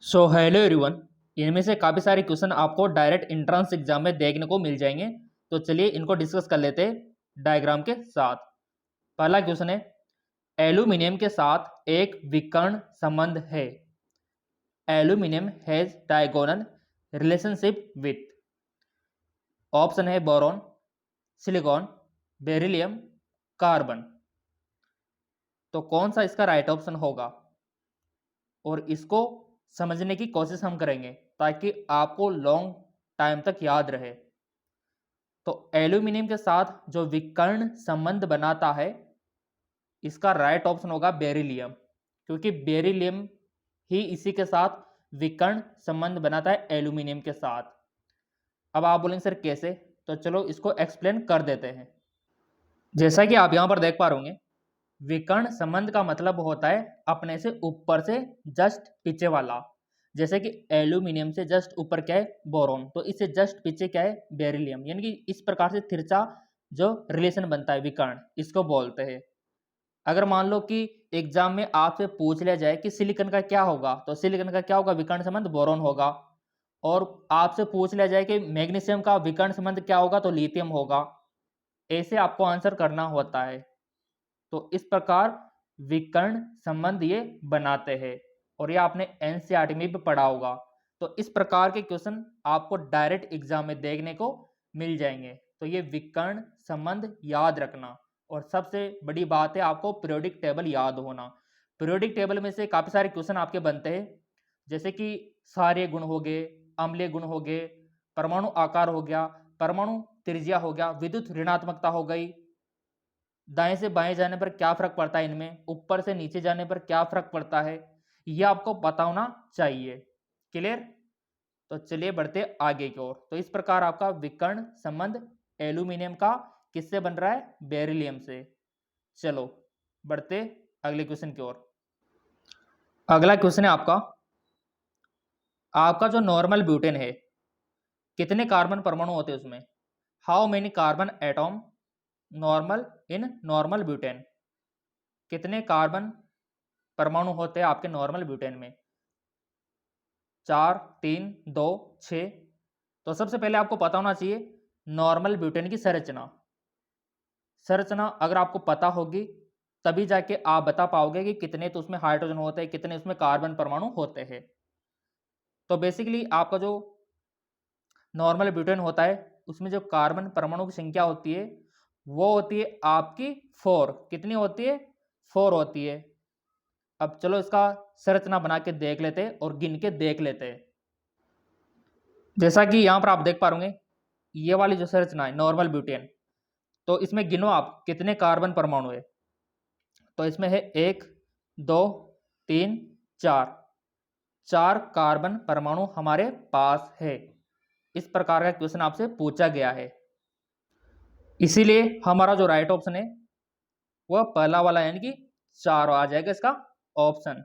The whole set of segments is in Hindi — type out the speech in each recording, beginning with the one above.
So hello everyone. इनमें से काफ़ी सारे क्वेश्चन आपको डायरेक्ट एंट्रेंस एग्जाम में देखने को मिल जाएंगे। तो चलिए इनको डिस्कस कर लेते हैं डायग्राम के साथ। पहला क्वेश्चन है, एल्यूमिनियम के साथ एक विकर्ण संबंध है। Aluminium has diagonal relationship with. Option है बोरॉन, सिलिकॉन, बेरिलियम, कार्बन। तो कौन सा इसका राइट ऑप्शन होगा, और इसको समझने की कोशिश हम करेंगे ताकि आपको लॉन्ग टाइम तक याद रहे। तो एल्यूमिनियम के साथ जो विकर्ण संबंध बनाता है, इसका राइट ऑप्शन होगा बेरिलियम, क्योंकि बेरिलियम ही इसी के साथ विकर्ण संबंध बनाता है एल्यूमिनियम के साथ। अब आप बोलेंगे सर कैसे, तो चलो इसको एक्सप्लेन कर देते हैं। जैसा कि आप यहां पर देख पा रहे होंगे, विकर्ण संबंध का मतलब होता है अपने से ऊपर से जस्ट पीछे वाला। जैसे कि एल्यूमिनियम से जस्ट ऊपर क्या है, बोरॉन, तो इससे जस्ट पीछे क्या है, बेरिलियम। यानी कि इस प्रकार से तिरछा जो रिलेशन बनता है विकर्ण, इसको बोलते हैं। अगर मान लो कि एग्जाम में आपसे पूछ लिया जाए कि सिलिकॉन का क्या होगा, तो सिलिकॉन का क्या होगा, विकर्ण संबंध बोरॉन होगा। और आपसे पूछ लिया जाए कि मैग्नीशियम का विकर्ण संबंध क्या होगा, तो लिथियम होगा। ऐसे आपको आंसर करना होता है। तो इस प्रकार विकर्ण संबंध ये बनाते हैं, और ये आपने एनसीईआरटी में भी पढ़ा होगा। तो इस प्रकार के क्वेश्चन आपको डायरेक्ट एग्जाम में देखने को मिल जाएंगे। तो ये विकर्ण संबंध याद रखना, और सबसे बड़ी बात है आपको पीरियोडिक टेबल याद होना। पीरियोडिक टेबल में से काफी सारे क्वेश्चन आपके बनते हैं, जैसे कि सारे गुण हो गए, अम्लीय गुण हो गए, परमाणु आकार हो गया, परमाणु त्रिज्या हो गया, विद्युत ऋणात्मकता हो गई, दाएं से बाएं जाने पर क्या फर्क पड़ता है इनमें, ऊपर से नीचे जाने पर क्या फर्क पड़ता है, यह आपको पता होना चाहिए। क्लियर। तो चलिए बढ़ते आगे की ओर। तो इस प्रकार आपका विकर्ण संबंध एल्यूमिनियम का किससे बन रहा है, बेरिलियम से। चलो बढ़ते अगले क्वेश्चन की ओर। अगला क्वेश्चन है आपका, आपका जो नॉर्मल ब्यूटेन है, कितने कार्बन परमाणु होते हैं उसमें। How many carbon atom normal in normal butane. कितने कार्बन परमाणु होते हैं आपके नॉर्मल ब्यूटेन में। 4, 3, 2, 6। तो सबसे पहले आपको पता होना चाहिए नॉर्मल ब्यूटेन की संरचना। संरचना अगर आपको पता होगी तभी जाके आप बता पाओगे कि कितने तो उसमें हाइड्रोजन होते हैं, कितने उसमें कार्बन परमाणु होते हैं। तो बेसिकली आपका जो नॉर्मल ब्यूटेन होता है, उसमें जो कार्बन परमाणु की संख्या होती है वो होती है आपकी 4। कितनी होती है, 4 होती है। अब चलो इसका संरचना बना के देख लेते हैं और गिन के देख लेते हैं। जैसा कि यहां पर आप देख पा रहे होंगे, ये वाली जो संरचना है नॉर्मल ब्यूटेन, तो इसमें गिनो आप कितने कार्बन परमाणु है। तो इसमें है 1, 2, 3, 4। 4 कार्बन परमाणु हमारे पास है। इस प्रकार का क्वेश्चन आपसे पूछा गया है, इसीलिए हमारा जो राइट ऑप्शन है वह पहला वाला, यानी कि 4 आ जाएगा इसका ऑप्शन।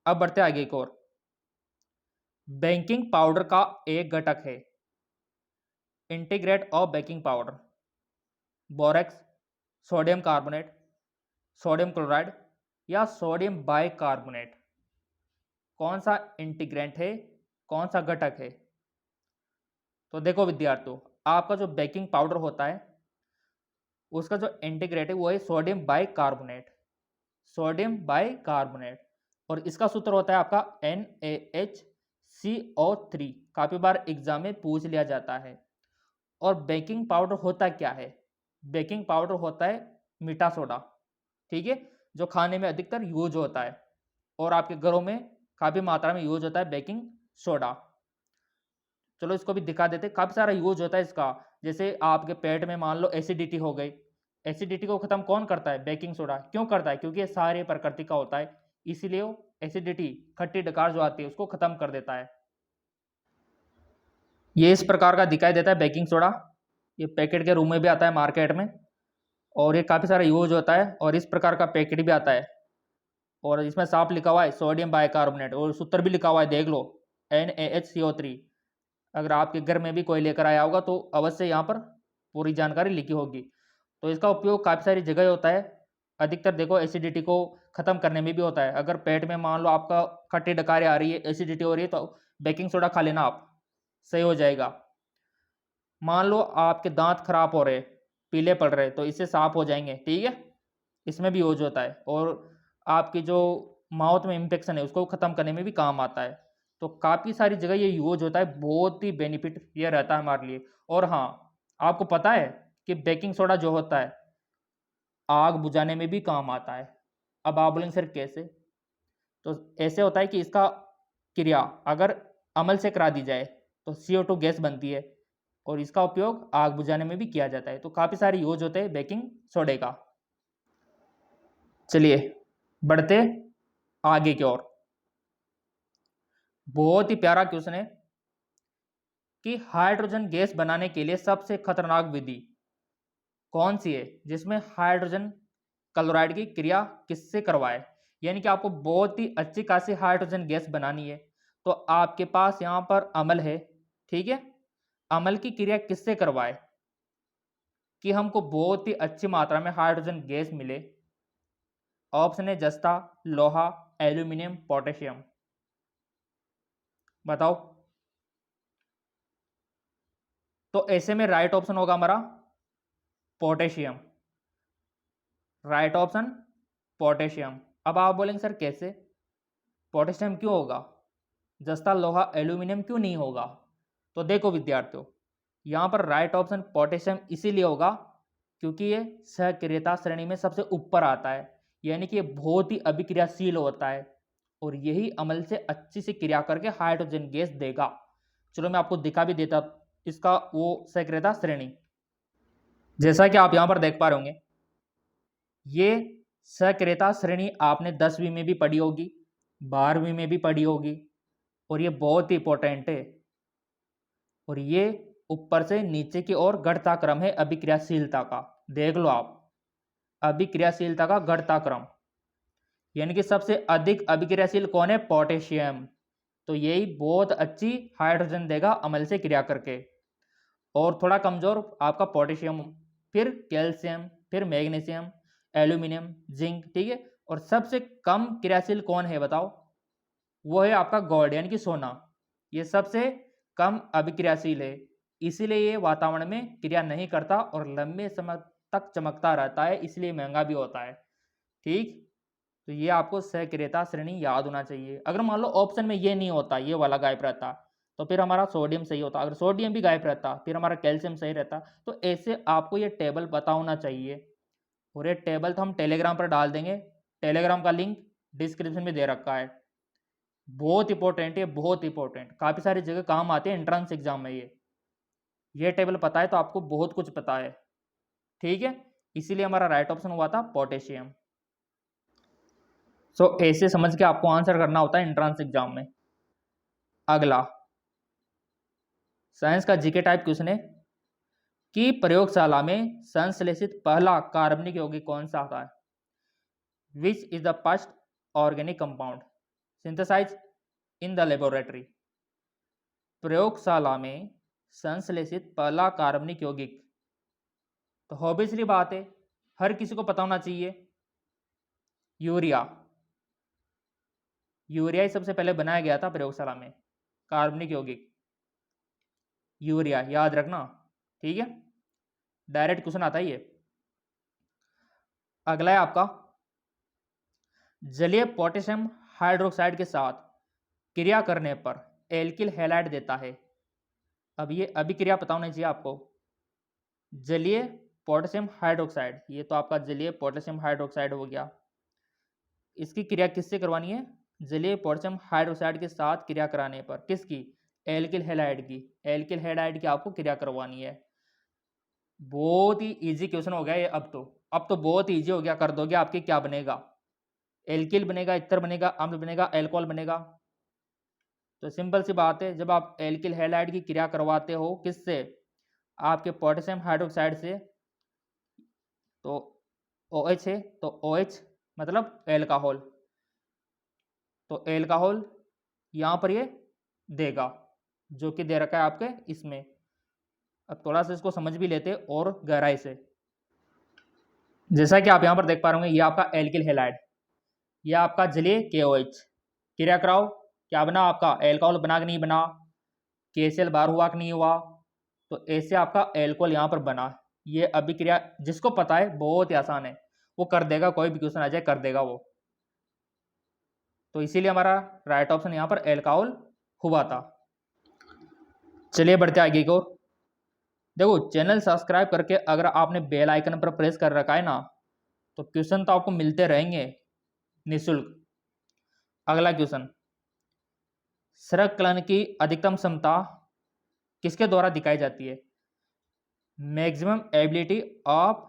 अब बढ़ते आगे की ओर। बेकिंग पाउडर का एक घटक है, integrate of baking powder, borax, sodium carbonate, sodium chloride या सोडियम बाइकार्बोनेट। कौन सा इंटीग्रेंट है, कौन सा घटक है। तो देखो विद्यार्थियों, आपका जो बेकिंग पाउडर होता है उसका जो इंटीग्रेट है वो है सोडियम बाइकार्बोनेट, सोडियम बाइकार्बोनेट। और इसका सूत्र होता है आपका NaHCO3। काफी बार एग्जाम में पूछ लिया जाता है। और बेकिंग पाउडर होता क्या है, बेकिंग पाउडर होता है मीठा सोडा, ठीक है, जो खाने में अधिकतर यूज होता है, और आपके घरों में काफी मात्रा में यूज होता है बेकिंग सोडा। चलो इसको भी दिखा देते, काफी सारा यूज होता है इसका। जैसे आपके पेट में मान लो एसिडिटी हो गई, एसिडिटी को खत्म कौन करता है, बेकिंग सोडा। क्यों करता है, क्योंकि ये सारे प्रकृति का होता है, इसीलिए वो एसिडिटी, खट्टी डकार जो आती है उसको खत्म कर देता है। ये इस प्रकार का दिखाई देता है बेकिंग सोडा। ये पैकेट के रूप में भी आता है मार्केट में, और ये काफ़ी सारा यूज होता है, और इस प्रकार का पैकेट भी आता है। और इसमें साफ लिखा हुआ है सोडियम बाइकार्बोनेट, और सूत्र भी लिखा हुआ है, देख लो, NaHCO3। अगर आपके घर में भी कोई लेकर आया होगा तो अवश्य यहाँ पर पूरी जानकारी लिखी होगी। तो इसका उपयोग काफ़ी सारी जगह होता है। अधिकतर देखो एसिडिटी को ख़त्म करने में भी होता है। अगर पेट में मान लो आपका खट्टी डकारी आ रही है, एसिडिटी हो रही है, तो बेकिंग सोडा खा लेना आप, सही हो जाएगा। मान लो आपके दांत खराब हो रहे, पीले पड़ रहे, तो इससे साफ हो जाएंगे, ठीक है, इसमें भी यूज होता है। और आपकी जो माउथ में इन्फेक्शन है उसको ख़त्म करने में भी काम आता है। तो काफ़ी सारी जगह ये यूज होता है, बहुत ही बेनिफिट ये रहता है हमारे लिए। और हाँ, आपको पता है कि बेकिंग सोडा जो होता है आग बुझाने में भी काम आता है। अब आप बोलेंगे सर कैसे? तो ऐसे होता है कि इसका क्रिया अगर अमल से करा दी जाए तो CO2 गैस बनती है, और इसका उपयोग आग बुझाने में भी किया जाता है। तो काफ़ी सारे यूज होते हैं बेकिंग सोडे का। चलिए बढ़ते आगे की ओर। बहुत ही प्यारा क्वेश्चन है कि हाइड्रोजन गैस बनाने के लिए सबसे खतरनाक विधि कौन सी है जिसमें हाइड्रोजन क्लोराइड की क्रिया किससे करवाए? यानी कि आपको बहुत ही अच्छी खासी हाइड्रोजन गैस बनानी है, तो आपके पास यहाँ पर अम्ल है, ठीक है, अम्ल की क्रिया किससे करवाए कि हमको बहुत ही अच्छी मात्रा में हाइड्रोजन गैस मिले? ऑप्शन है जस्ता, लोहा, एल्यूमिनियम, पोटेशियम। बताओ। तो ऐसे में राइट ऑप्शन होगा हमारा पोटेशियम। Right option potassium. अब आप बोलेंगे सर कैसे? पोटेशियम क्यों होगा, जस्ता, लोहा, एल्यूमिनियम क्यों नहीं होगा? तो देखो विद्यार्थियों, यहाँ पर राइट ऑप्शन पोटेशियम इसीलिए होगा क्योंकि ये सक्रियता श्रेणी में सबसे ऊपर आता है, यानी कि ये बहुत ही अभिक्रियाशील होता है और यही अम्ल से अच्छी सी क्रिया करके हाइड्रोजन गैस देगा। चलो मैं आपको दिखा भी देता इसका वो सक्रियता श्रेणी। जैसा कि आप यहाँ पर देख पा रहे होंगे, ये सक्रियता श्रेणी आपने 10वीं में भी पढ़ी होगी, 12वीं में भी पढ़ी होगी, और ये बहुत ही इंपॉर्टेंट है। और ये ऊपर से नीचे की ओर घटता क्रम है अभिक्रियाशीलता का। देख लो आप, अभिक्रियाशीलता का घटता क्रम, यानी कि सबसे अधिक अभिक्रियाशील कौन है? पोटेशियम। तो यही बहुत अच्छी हाइड्रोजन देगा अम्ल से क्रिया करके। और थोड़ा कमजोर आपका पोटेशियम, फिर कैल्शियम, फिर मैग्नीशियम, एल्यूमिनियम, जिंक, ठीक है। और सबसे कम क्रियाशील कौन है बताओ? वो है आपका गोल्ड यानी कि सोना। ये सबसे कम अभिक्रियाशील है, इसीलिए ये वातावरण में क्रिया नहीं करता और लंबे समय तक चमकता रहता है, इसलिए महंगा भी होता है, ठीक। तो ये आपको सक्रियता श्रेणी याद होना चाहिए। अगर मान लो ऑप्शन में ये नहीं होता, ये वाला गायब रहता, तो फिर हमारा सोडियम सही होता। अगर सोडियम भी गायब रहता फिर हमारा कैल्शियम सही रहता। तो ऐसे आपको ये टेबल पता होना चाहिए, और ये टेबल तो हम टेलीग्राम पर डाल देंगे, टेलीग्राम का लिंक डिस्क्रिप्शन में दे रखा है। बहुत इंपॉर्टेंट है, बहुत इंपॉर्टेंट, काफ़ी सारी जगह काम आते हैं एंट्रेंस एग्जाम में। ये टेबल पता है तो आपको बहुत कुछ पता है, ठीक है। इसीलिए हमारा राइट ऑप्शन हुआ था पोटेशियम। सो ऐसे समझ के आपको आंसर करना होता है एंट्रेंस एग्जाम में। अगला साइंस का जीके टाइप क्वेश्चन है कि प्रयोगशाला में संश्लेषित पहला कार्बनिक यौगिक कौन सा आता है? Which is the first organic compound synthesize in the laboratory? प्रयोगशाला में संश्लेषित पहला कार्बनिक यौगिक, तो ऑब्वियसली बात है, हर किसी को पता होना चाहिए, यूरिया। यूरिया ही सबसे पहले बनाया गया था प्रयोगशाला में, कार्बनिक यौगिक यूरिया, याद रखना, ठीक है। डायरेक्ट क्वेश्चन आता है ये। अगला है आपका, जलीय पोटेशियम हाइड्रोक्साइड के साथ क्रिया करने पर एल्किल हैलाइड देता है। अब ये अभिक्रिया पता होना चाहिए आपको। जलीय पोटेशियम हाइड्रोक्साइड, ये तो आपका जलीय पोटेशियम हाइड्रोक्साइड हो गया, इसकी क्रिया किससे करवानी है? जलीय पोटेशियम हाइड्रोक्साइड के साथ क्रिया कराने पर, किसकी? एल्किल हैलाइड की। एल्किल हैलाइड की आपको क्रिया करवानी है। बहुत ही इजी क्वेश्चन हो गया ये। अब तो बहुत इजी हो गया, कर दोगे। आपके क्या बनेगा? एल्किल बनेगा, इथर बनेगा, अम्ल बनेगा, एल्कोहल बनेगा। तो सिंपल सी बात है, जब आप एल्किल हैलाइड की क्रिया करवाते हो किससे? आपके पोटेशियम हाइड्रोक्साइड से, तो OH है, तो OH मतलब एल्कोहल, तो एल्कोहल यहाँ पर ये देगा, जो कि दे रखा है आपके इसमें। अब थोड़ा सा इसको समझ भी लेते और गहराई से। जैसा कि आप यहाँ पर देख पा रहे होंगे, ये आपका एल्किल हैलाइड, ये आपका जलीय KOH क्रिया कराओ, क्या बना आपका एल्कोहल बना कि नहीं बना, KCl बार हुआ कि नहीं हुआ, तो ऐसे आपका एल्कोहल यहाँ पर बना। ये अभिक्रिया जिसको पता है बहुत ही आसान है, वो कर देगा, कोई भी क्वेश्चन आ जाए कर देगा वो। तो इसीलिए हमारा राइट ऑप्शन यहाँ पर एल्कोहल हुआ था। चलिए बढ़ते आगे को। देखो चैनल सब्सक्राइब करके अगर आपने बेल आइकन पर प्रेस कर रखा है ना, तो क्वेश्चन तो आपको मिलते रहेंगे निःशुल्क। अगला क्वेश्चन, संकलन की अधिकतम क्षमता किसके द्वारा दिखाई जाती है? मैक्सिमम एबिलिटी ऑफ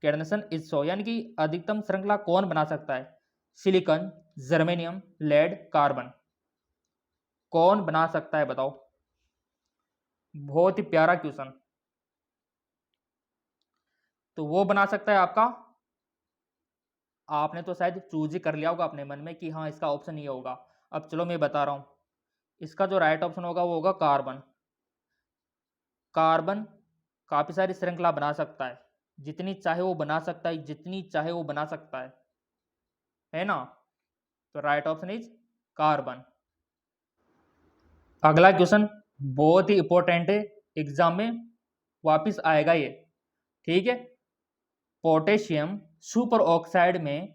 कैडेंसन इज शो, यानी कि अधिकतम श्रृंखला कौन बना सकता है? सिलिकॉन, जर्मेनियम, लेड, कार्बन, कौन बना सकता है बताओ? बहुत ही प्यारा क्वेश्चन। तो वो बना सकता है आपका, आपने तो शायद चूज ही कर लिया होगा अपने मन में कि हाँ इसका ऑप्शन ये होगा। अब चलो मैं बता रहा हूं, इसका जो राइट ऑप्शन होगा वो होगा कार्बन। कार्बन काफी सारी श्रृंखला बना सकता है, जितनी चाहे वो बना सकता है, जितनी चाहे वो बना सकता है ना? तो राइट ऑप्शन इज कार्बन। अगला क्वेश्चन बहुत ही इंपॉर्टेंट है, एग्जाम में वापस आएगा ये, ठीक है। पोटेशियम सुपर ऑक्साइड में,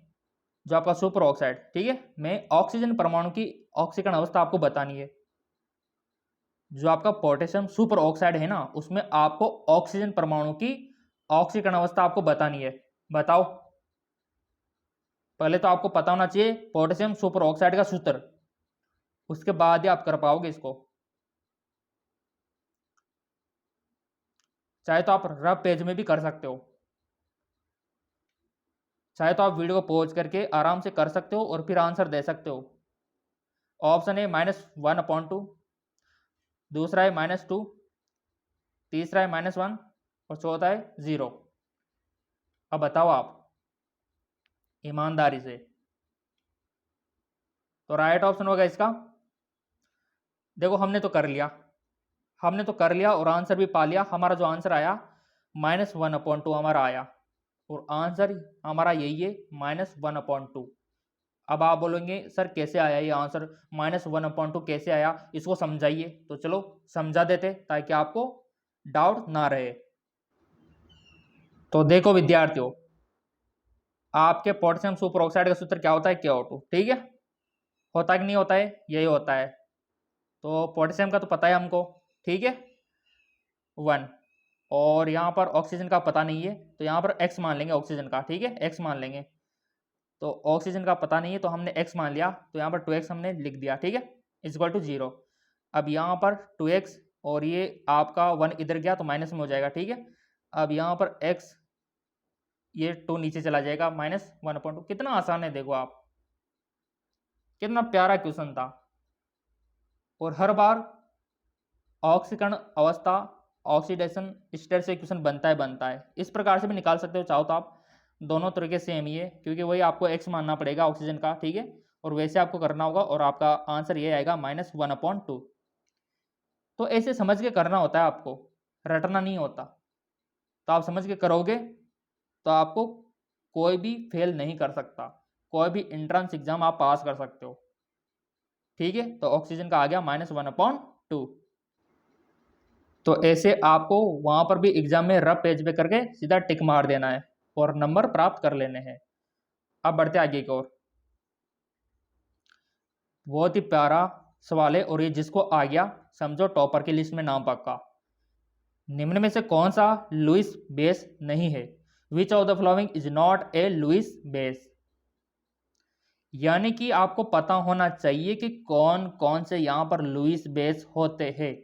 जो आपका सुपर ऑक्साइड, ठीक है, में ऑक्सीजन परमाणु की ऑक्सीकरण अवस्था आपको बतानी है। जो आपका पोटेशियम सुपर ऑक्साइड है ना, उसमें आपको ऑक्सीजन परमाणु की ऑक्सीकरण अवस्था आपको बतानी है। बताओ, पहले तो आपको पता होना चाहिए पोटेशियम सुपर ऑक्साइड का सूत्र, उसके बाद ही आप कर पाओगे इसको। चाहे तो आप रफ पेज में भी कर सकते हो, चाहे तो आप वीडियो को पॉज करके आराम से कर सकते हो और फिर आंसर दे सकते हो। ऑप्शन है -1/2, दूसरा है -2, तीसरा है -1 और चौथा है 0। अब बताओ आप ईमानदारी से। तो राइट ऑप्शन होगा इसका, देखो हमने तो कर लिया, हमने तो कर लिया और आंसर भी पा लिया। हमारा जो आंसर आया -1/2 हमारा आया, और आंसर हमारा यही है -1/2। अब आप बोलेंगे सर कैसे आया ये आंसर, -1/2 कैसे आया, इसको समझाइए। तो चलो समझा देते ताकि आपको डाउट ना रहे। तो देखो विद्यार्थियों, आपके पोटेशियम सुपर ऑक्साइड का सूत्र क्या होता है? KO2, ठीक है। होता है कि नहीं होता है? यही होता है। तो पोटेशियम का तो पता है हमको, ठीक है, 1। और यहाँ पर ऑक्सीजन का पता नहीं है, तो यहाँ पर X मान लेंगे ऑक्सीजन का, ठीक है, X मान लेंगे। तो ऑक्सीजन का पता नहीं है तो हमने X मान लिया, तो यहाँ पर 2x हमने लिख दिया, ठीक है, इक्वल टू 0। अब यहाँ पर 2x और ये आपका 1 इधर गया तो माइनस में हो जाएगा, ठीक है। अब यहाँ पर x, ये 2 नीचे चला जाएगा, -1/2। कितना आसान है, देखो आप, कितना प्यारा क्वेश्चन था। और हर बार ऑक्सीकरण अवस्था, ऑक्सीडेशन स्टेट से क्वेश्चन बनता है। इस प्रकार से भी निकाल सकते हो चाहो तो आप, दोनों तरीके सेम ही है, क्योंकि वही आपको x मानना पड़ेगा ऑक्सीजन का, ठीक है, और वैसे आपको करना होगा और आपका आंसर ये आएगा -1/2। तो ऐसे समझ के करना होता है आपको, रटना नहीं होता। तो आप समझ के करोगे तो आपको कोई भी फेल नहीं कर सकता, कोई भी एंट्रेंस एग्जाम आप पास कर सकते हो, ठीक है। तो ऑक्सीजन का आ गया -1/2। तो ऐसे आपको वहां पर भी एग्जाम में रफ पेज पे करके सीधा टिक मार देना है और नंबर प्राप्त कर लेने हैं। अब बढ़ते आगे की ओर। बहुत ही प्यारा सवाल है, और ये जिसको आ गया समझो टॉपर की लिस्ट में नाम पक्का। निम्न में से कौन सा लुईस बेस नहीं है? Which of the following is not a Lewis base? यानी कि आपको पता होना चाहिए कि कौन कौन से यहां पर लुईस बेस होते हैं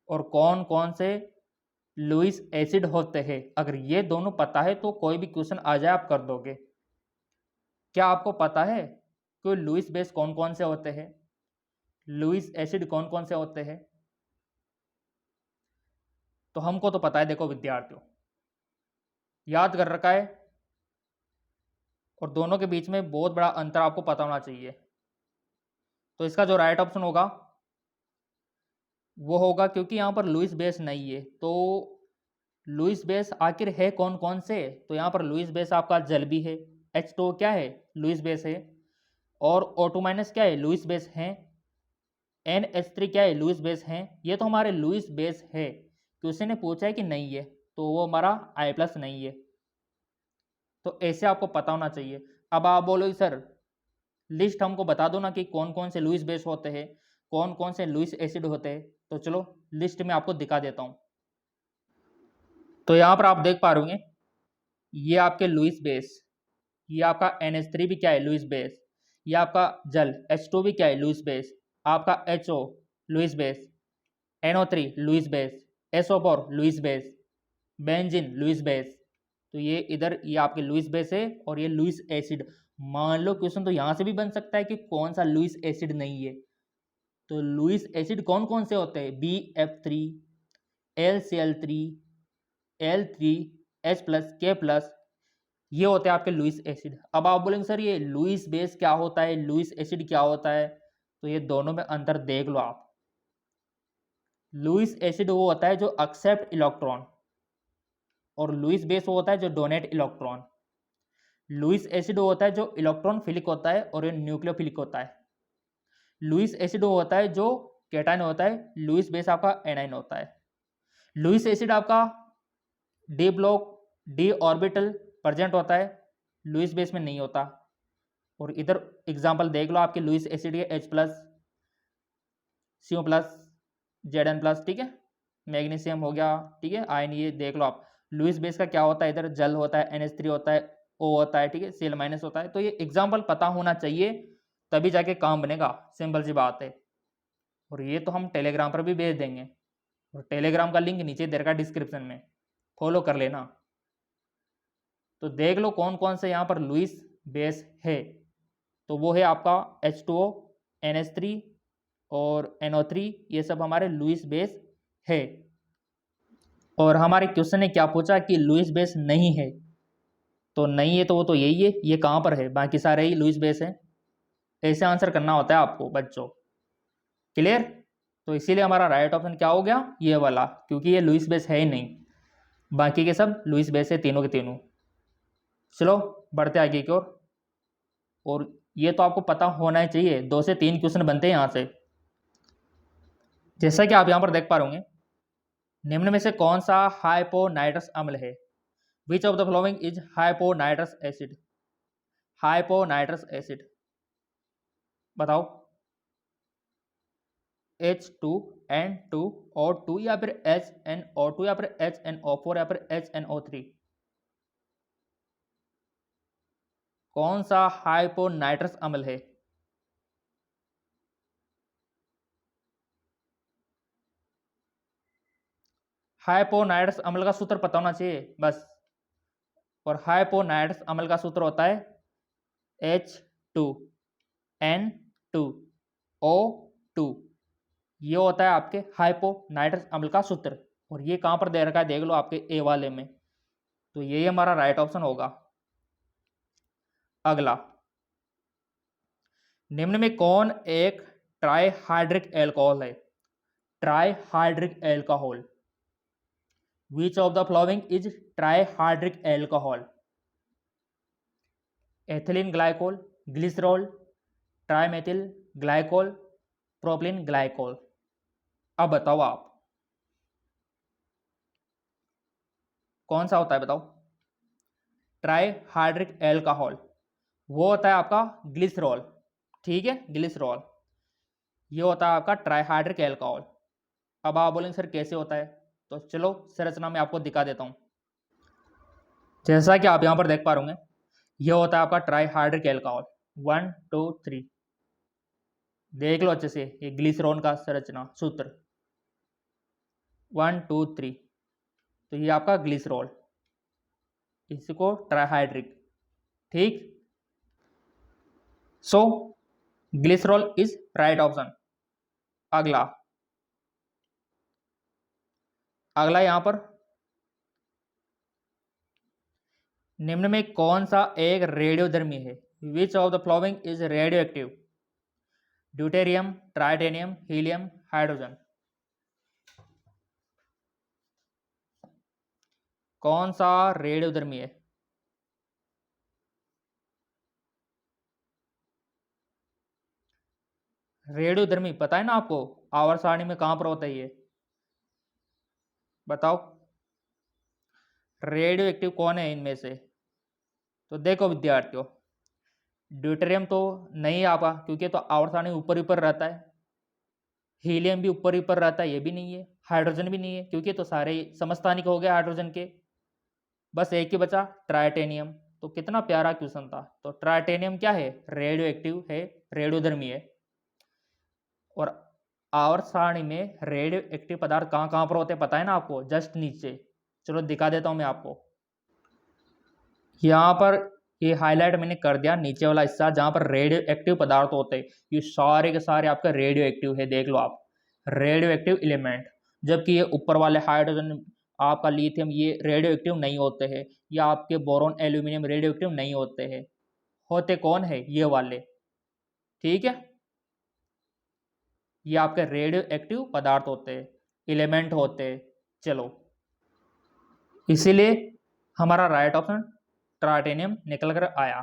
और कौन कौन से लुईस एसिड होते हैं। अगर ये दोनों पता है तो कोई भी क्वेश्चन आ जाए आप कर दोगे। क्या आपको पता है कि लुईस बेस कौन कौन से होते हैं, लुईस एसिड कौन कौन से होते हैं? तो हमको तो पता है, देखो विद्यार्थियों, याद कर रखा है, और दोनों के बीच में बहुत बड़ा अंतर आपको पता होना चाहिए। तो इसका जो राइट ऑप्शन होगा वो होगा, क्योंकि यहाँ पर लुईस बेस नहीं है तो लुईस बेस आखिर है कौन कौन से? तो यहाँ पर लुईस बेस आपका जल भी है, H2O क्या है? लुईस बेस है। और O2 माइनस क्या है? लुईस बेस है। NH3 क्या है? लुईस बेस है। ये तो हमारे लुईस बेस है। क्वेश्चन ने पूछा है कि नहीं है, तो वो हमारा I+ नहीं है। तो ऐसे आपको पता होना चाहिए। अब आप बोलोगे सर लिस्ट हमको बता दो ना कि कौन कौन से लुईस बेस होते हैं, कौन कौन से लुईस एसिड होते हैं। तो चलो लिस्ट में आपको दिखा देता हूँ। तो यहाँ पर आप देख पा रहे होंगे, ये आपके लुईस बेस, ये आपका NH3 भी क्या है? Lewis base. ये आपका जल H2 भी क्या है? Lewis base. आपका HO Lewis base, NO3 Lewis base, SO4 Lewis base, benzene Lewis base. तो ये इधर ये आपके लुईस बेस है और ये लुईस एसिड। मान लो क्वेश्चन तो यहाँ से भी बन सकता है कि कौन सा लुईस एसिड नहीं है। तो लुईस एसिड कौन कौन से होते हैं? BF3, LCl3, L3, H+, K+, ये होते हैं आपके लुईस एसिड। अब आप बोलेंगे सर ये लुईस बेस क्या होता है, लुईस एसिड क्या होता है? तो ये दोनों में अंतर देख लो आप। लुईस एसिड वो होता है जो एक्सेप्ट इलेक्ट्रॉन, और लुईस बेस वो होता है जो डोनेट इलेक्ट्रॉन। लुईस एसिड वो होता है जो इलेक्ट्रॉन फिलिक होता है और ये न्यूक्लियोफिलिक होता है। लुईस एसिड वो होता है जो कैटायन होता है, लुईस बेस आपका एनायन होता है। लुईस एसिड आपका D block D orbital present होता है, लुईस बेस में नहीं होता। और इधर एग्जांपल देख लो आपके लुईस एसिड के H+, CO+, Zn+, ठीक है, मैग्नीशियम हो गया, ठीक है, आयन, ये देख लो आप। लुईस बेस का क्या होता है? इधर जल होता है, NH3 होता है, O होता है, ठीक है, Cl- होता है। तो ये एग्जाम्पल पता होना चाहिए, तभी जाके काम बनेगा, सिंपल सी बात है। और ये तो हम टेलीग्राम पर भी भेज देंगे, और टेलीग्राम का लिंक नीचे दे रखा है डिस्क्रिप्शन में, फॉलो कर लेना। तो देख लो कौन कौन से यहाँ पर लुईस बेस है। तो वो है आपका H2O, NH3 और NO3, ये सब हमारे लुईस बेस है। और हमारे क्वेश्चन ने क्या पूछा कि लुईस बेस नहीं है, तो नहीं है तो वो तो यही है, ये कहाँ पर है? बाकी सारे ही लुईस बेस है। ऐसे आंसर करना होता है आपको बच्चों, क्लियर? तो इसीलिए हमारा राइट ऑप्शन क्या हो गया? ये वाला, क्योंकि ये लुईस बेस है ही नहीं, बाकी के सब लुईस बेस है, तीनों के तीनों। चलो बढ़ते आगे की ओर। और ये तो आपको पता होना ही चाहिए, 2 से 3 क्वेश्चन बनते हैं यहाँ से। जैसा कि आप यहाँ पर देख पा रहे होंगे, निम्न में से कौन सा हाइपोनाइट्रस अम्ल है? Which of the following is hyponitrous acid? Hyponitrous acid बताओ। H2N2O2 या फिर HNO2 या फिर HNO4 या फिर HNO3? कौन सा हाइपोनाइट्रस अम्ल है? हाइपोनाइट्रस अम्ल का सूत्र पता होना चाहिए बस। और हाइपोनाइट्रस अम्ल का सूत्र होता है H2N2O2, ये होता है आपके हाइपोनाइट्रस अम्ल का सूत्र। और ये कहाँ पर दे रखा है देख लो आपके ए वाले में। तो यही हमारा राइट ऑप्शन होगा। अगला, निम्न में कौन एक ट्राइहाइड्रिक एल्कोहल है? Trihydric alcohol, which of the following is trihydric alcohol? Ethylene glycol, glycerol, trimethyl glycol, propylene glycol. अब बताओ आप कौन सा होता है, बताओ। ट्राइहाइड्रिक एल्कोहल वो होता है आपका ग्लिसरॉल, ठीक है, ग्लिसरॉल, ये होता है आपका ट्राइहाइड्रिक एल्कोहल। अब आप बोलेंगे सर कैसे होता है? तो चलो संरचना में आपको दिखा देता हूँ। जैसा कि आप यहाँ पर देख पा रहे होंगे, ये होता है आपका ट्राइहाइड्रिक एल्कोहल। 1 2 3 देख लो अच्छे से, ये ग्लिसरॉल का संरचना सूत्र 1 2 3। तो ये आपका ग्लिसरॉल, इसको ट्राइहाइड्रिक, ठीक। सो ग्लिसरॉल इज राइट ऑप्शन। अगला, अगला यहां पर, निम्न में कौन सा एक रेडियोधर्मी है? Which of the following is radioactive? Deuterium, tritium, helium, hydrogen. कौन सा रेडियोधर्मी है? रेडियोधर्मी पता है ना आपको? आवर्त सारणी में कहां पर होता है ये? बताओ। रेडियो एक्टिव कौन है इनमें से? तो देखो विद्यार्थियों, ड्यूटेरियम तो नहीं आपा, क्योंकि तो आवर्त सारणी ऊपर ऊपर रहता है। हीलियम भी ऊपर ऊपर रहता है, ये भी नहीं है। हाइड्रोजन भी नहीं है, क्योंकि तो सारे समस्थानिक हो गए हाइड्रोजन के। बस एक ही बचा, ट्राइटेनियम। तो कितना प्यारा क्वेश्चन था। तो ट्राइटेनियम क्या है? रेडियो एक्टिव है, रेडियोधर्मी है। और आवर्त सारणी में रेडियो एक्टिव पदार्थ कहाँ कहाँ पर होते हैं पता है ना आपको? जस्ट नीचे। चलो दिखा देता हूँ मैं आपको। यहाँ पर ये हाईलाइट मैंने कर दिया, नीचे वाला हिस्सा जहाँ पर रेडियो एक्टिव पदार्थ होते हैं, ये सारे के सारे आपका रेडियो एक्टिव है। देख लो आप, रेडियो एक्टिव एलिमेंट। जबकि ये ऊपर वाले हाइड्रोजन, आपका लिथियम, ये रेडियो एक्टिव नहीं होते हैं। या आपके बोरॉन एल्यूमिनियम रेडियो एक्टिव नहीं होते हैं। होते कौन है? ये वाले। ठीक है, ये आपके रेडियो एक्टिव पदार्थ होते हैं, एलिमेंट होते हैं। चलो, इसीलिए हमारा राइट ऑप्शन ट्राइटेनियम निकल कर आया।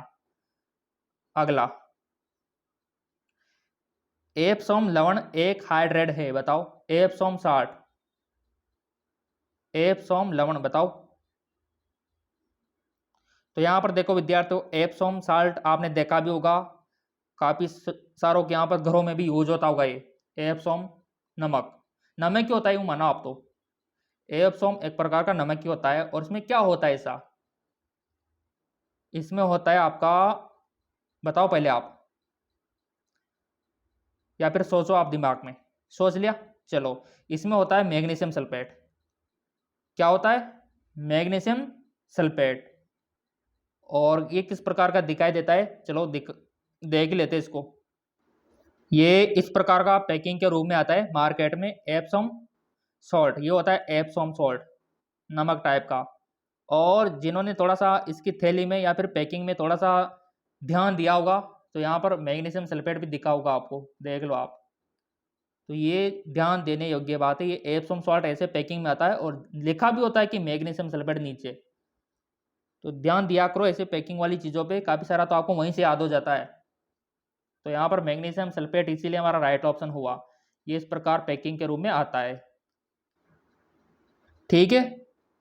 अगला, एप्सोम लवण एक हाइड्रेट है, बताओ। एप्सोम साल्ट, एप्सोम लवण बताओ। तो यहां पर देखो विद्यार्थियों, एप्सोम साल्ट आपने देखा भी होगा, काफी सारों के यहाँ पर घरों में भी यूज होता होगा ये। एप्सोम नमक, नमक क्यों होता है यूं माना आप तो? एप्सोम एक प्रकार का नमक ही होता है। और इसमें क्या होता है ऐसा? इसमें होता है आपका, बताओ पहले आप, या फिर सोचो आप दिमाग में। सोच लिया? चलो, इसमें होता है मैग्नीशियम सल्फेट। क्या होता है? Magnesium sulphate. और ये किस प्रकार का दिखाई देता है? चलो देख लेते हैं इसको। ये इस प्रकार का पैकिंग के रूप में आता है मार्केट में, एप्सोम सॉल्ट। ये होता है एप्सोम सॉल्ट, नमक टाइप का। और जिन्होंने थोड़ा सा इसकी थैली में या फिर पैकिंग में थोड़ा सा ध्यान दिया होगा, तो यहाँ पर मैग्नीशियम सल्फेट भी दिखा होगा आपको, देख लो आप। तो ये ध्यान देने योग्य बात है। ये एप्सोम सॉल्ट ऐसे पैकिंग में आता है और लिखा भी होता है कि मैग्नीशियम सल्फेट नीचे। तो ध्यान दिया करो ऐसे पैकिंग वाली चीज़ों पे, काफ़ी सारा तो आपको वहीं से याद हो जाता है। तो यहाँ पर मैग्नीशियम सल्फेट इसीलिए हमारा राइट ऑप्शन हुआ। ये इस प्रकार पैकिंग के रूप में आता है। ठीक है,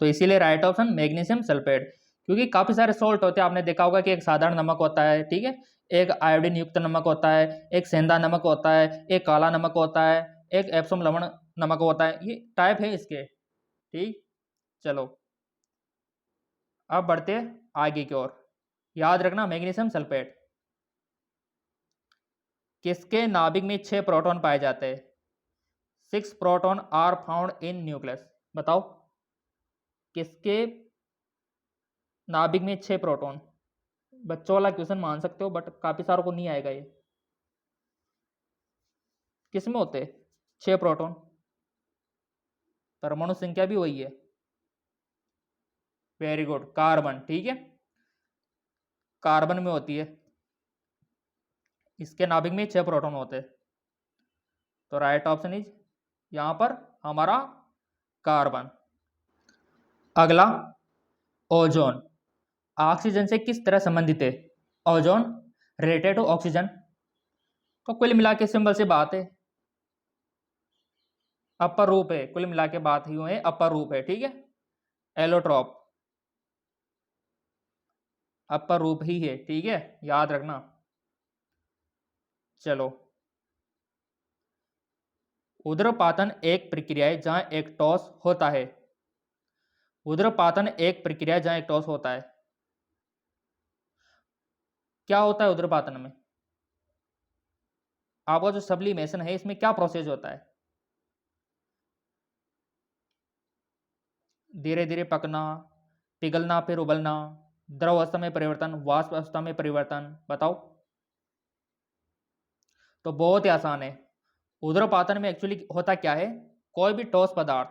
तो इसीलिए राइट ऑप्शन मैग्नीशियम सल्फेट। क्योंकि काफ़ी सारे सॉल्ट होते हैं, आपने देखा होगा कि एक साधारण नमक होता है, ठीक है, एक आयोडीन युक्त नमक होता है, एक सेंधा नमक होता है, एक काला नमक होता है, एक एप्सोम लवण नमक होता है। ये टाइप है इसके। ठीक, चलो अब बढ़ते आगे की ओर। याद रखना मैग्नीशियम सल्फेट। किसके नाभिक में 6 प्रोटॉन पाए जाते हैं? 6 proton are found in nucleus, बताओ। किसके नाभिक में 6 प्रोटॉन? बच्चों वाला क्वेश्चन मान सकते हो, बट काफी सारों को नहीं आएगा ये। किसमें होते 6 प्रोटॉन? परमाणु संख्या भी वही है। Very good, carbon. ठीक है, कार्बन में होती है। इसके नाभिक में 6 प्रोटॉन होते हैं। तो राइट ऑप्शन इज यहां पर हमारा कार्बन। अगला, ओजोन ऑक्सीजन से किस तरह संबंधित है? Ozone related to oxygen. तो कुल मिला के सिंबल से बात है, अपर रूप है। कुल मिला के बात ही है, अपर रूप है। ठीक है, एलोट्रॉप अपर रूप ही है। ठीक है, याद रखना। चलो, उदरपातन एक प्रक्रिया है जहां एक टॉस होता है। उदरपातन एक प्रक्रिया जहां एक टॉस होता है। क्या होता है उदरपातन में? आपका जो सब्लिमेशन है, इसमें क्या प्रोसेस होता है? धीरे धीरे पकना, पिघलना, फिर उबलना, द्रव अवस्था में परिवर्तन, वाष्प अवस्था में परिवर्तन, बताओ। तो बहुत ही आसान है। उदरपातन में एक्चुअली होता क्या है? कोई भी ठोस पदार्थ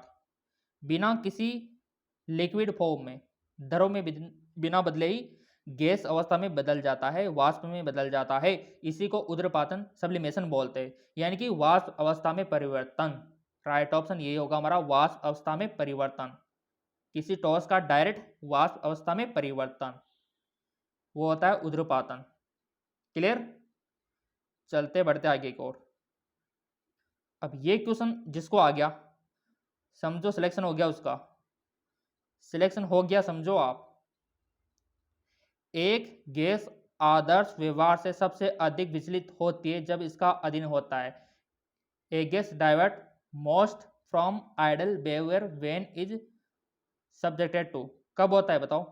बिना किसी लिक्विड फॉर्म में, द्रव में बिना बदले ही गैस अवस्था में बदल जाता है, वाष्प में बदल जाता है। इसी को उदरपातन, सब्लिमेशन बोलते हैं, यानी कि वाष्प अवस्था में परिवर्तन। राइट ऑप्शन ये होगा हमारा, वाष्प अवस्था में परिवर्तन। किसी ठोस का डायरेक्ट वाष्प अवस्था में परिवर्तन, वो होता है ऊर्ध्वपातन। क्लियर? चलते बढ़ते आगे की ओर। अब ये क्वेश्चन जिसको आ गया समझो सिलेक्शन हो गया, उसका सिलेक्शन हो गया समझो आप। एक गैस आदर्श व्यवहार से सबसे अधिक विचलित होती है जब इसका अधीन होता है। A gas divert most from ideal behaviour when is subjected to. कब होता है बताओ?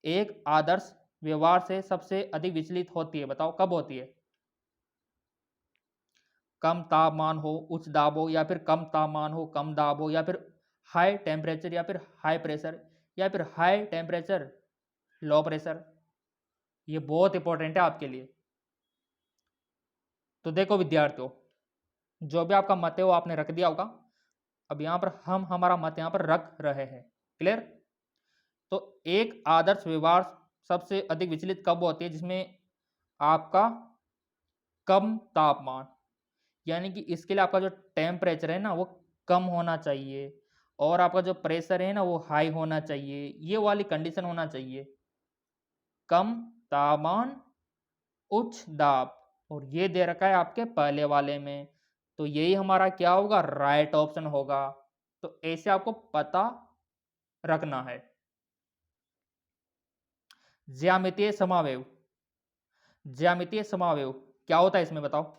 एक आदर्श व्यवहार से सबसे अधिक विचलित होती है, बताओ कब होती है? कम तापमान हो, उच्च दाब हो, या फिर कम तापमान हो, कम दाब हो, या फिर हाई टेम्परेचर, या फिर हाई प्रेशर, या फिर हाई टेम्परेचर लो प्रेशर। ये बहुत इंपॉर्टेंट है आपके लिए। तो देखो विद्यार्थियों, जो भी आपका मत है वो आपने रख दिया होगा। अब यहाँ पर हम हमारा मत यहाँ पर रख रहे हैं। क्लियर? तो एक आदर्श व्यवहार सबसे अधिक विचलित कब होती है? जिसमें आपका कम तापमान, यानी कि इसके लिए आपका जो टेम्परेचर है ना वो कम होना चाहिए, और आपका जो प्रेशर है ना वो हाई होना चाहिए। ये वाली कंडीशन होना चाहिए, कम तापमान उच्च दाब, और ये दे रखा है आपके पहले वाले में। तो यही हमारा क्या होगा? राइट ऑप्शन होगा। तो ऐसे आपको पता रखना है। ज्यामितीय समावेव, ज्यामितीय समावेव क्या होता है इसमें बताओ?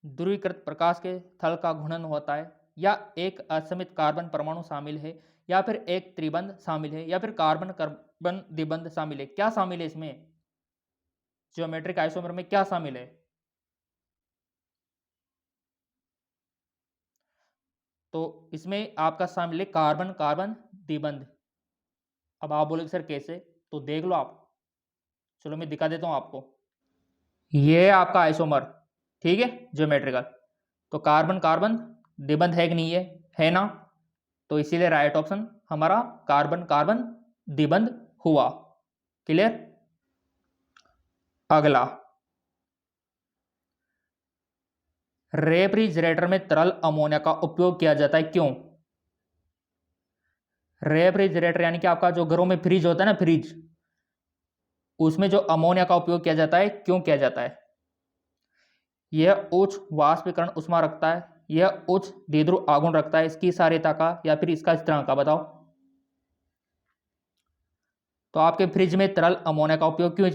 ध्रुवीकृत प्रकाश के थल का घूर्णन होता है, या एक असमित कार्बन परमाणु शामिल है, या फिर एक त्रिबंध शामिल है, या फिर कार्बन कार्बन द्विबंध शामिल है। क्या शामिल है इसमें? ज्योमेट्रिक आइसोमर में क्या शामिल है? तो इसमें आपका शामिल है कार्बन कार्बन द्विबंध। अब आप बोलोगे सर कैसे? तो देख लो आप, चलो मैं दिखा देता हूं आपको। ये है आपका आइसोमर, ठीक है, ज्योमेट्रिकल। तो कार्बन कार्बन द्विबंध है कि नहीं है ना? तो इसीलिए राइट ऑप्शन हमारा कार्बन कार्बन द्विबंध हुआ। क्लियर? अगला, रेफ्रिजरेटर में तरल अमोनिया का उपयोग किया जाता है, क्यों? रेफ्रिजरेटर यानी कि आपका जो घरों में फ्रिज होता है ना, फ्रिज, उसमें जो अमोनिया का उपयोग किया जाता है, क्यों किया जाता है? यह उच्च वाष्पीकरण उष्मा रखता है, यह उच्च द्विध्रुव आघूर्ण रखता है, इसकी सार्यता का, या फिर इसका स्थिरांक का, बताओ। तो आपके फ्रिज में तरल अमोनिया का उपयोग क्यों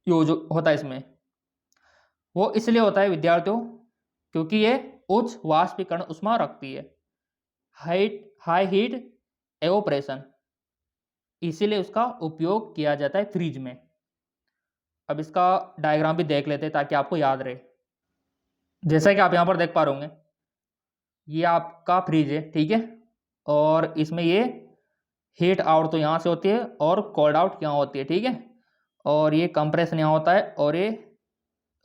यूज होता है इसमें? वो इसलिए होता है विद्यार्थियों क्योंकि ये उच्च वाष्पीकरण उष्मा रखती है, हाई हीट एवोपरेशन, इसीलिए उसका उपयोग किया जाता है फ्रिज में। अब इसका डायग्राम भी देख लेते हैं ताकि आपको याद रहे। जैसा कि आप यहाँ पर देख पा रहे होंगे, ये आपका फ्रिज है, ठीक है, और इसमें ये हीट आउट तो यहाँ से होती है और कोल्ड आउट यहाँ होती है, ठीक है, और ये कंप्रेशन यहाँ होता है और ये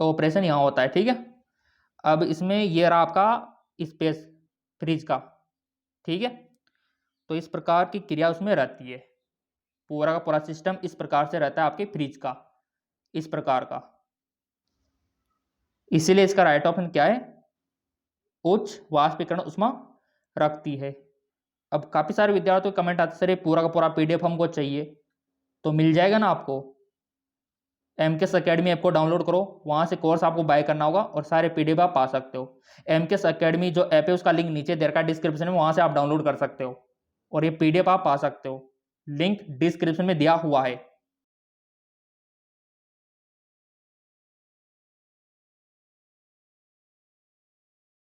ऑपरेशन यहाँ होता है, ठीक है। अब इसमें ये रहा आपका स्पेस फ्रिज का, ठीक है। तो इस प्रकार की क्रिया उसमें रहती है, पूरा का पूरा सिस्टम इस प्रकार से रहता है आपके फ्रिज का, इस प्रकार का। इसीलिए इसका राइट ऑप्शन क्या है? उच्च वाष्पीकरण उष्मा रखती है। अब काफी सारे विद्यार्थियों के कमेंट आते सर ये पूरा का पूरा पीडीएफ हमको चाहिए, तो मिल जाएगा ना आपको। एमकेएस अकेडमी ऐप को डाउनलोड करो, वहां से कोर्स आपको बाय करना होगा और सारे पीडीएफ आप पा सकते हो। एमकेएस अकेडमी जो ऐप है उसका लिंक नीचे दे रखा है डिस्क्रिप्शन में, वहां से आप डाउनलोड कर सकते हो और ये पीडीएफ आप पा सकते हो। लिंक डिस्क्रिप्शन में दिया हुआ है।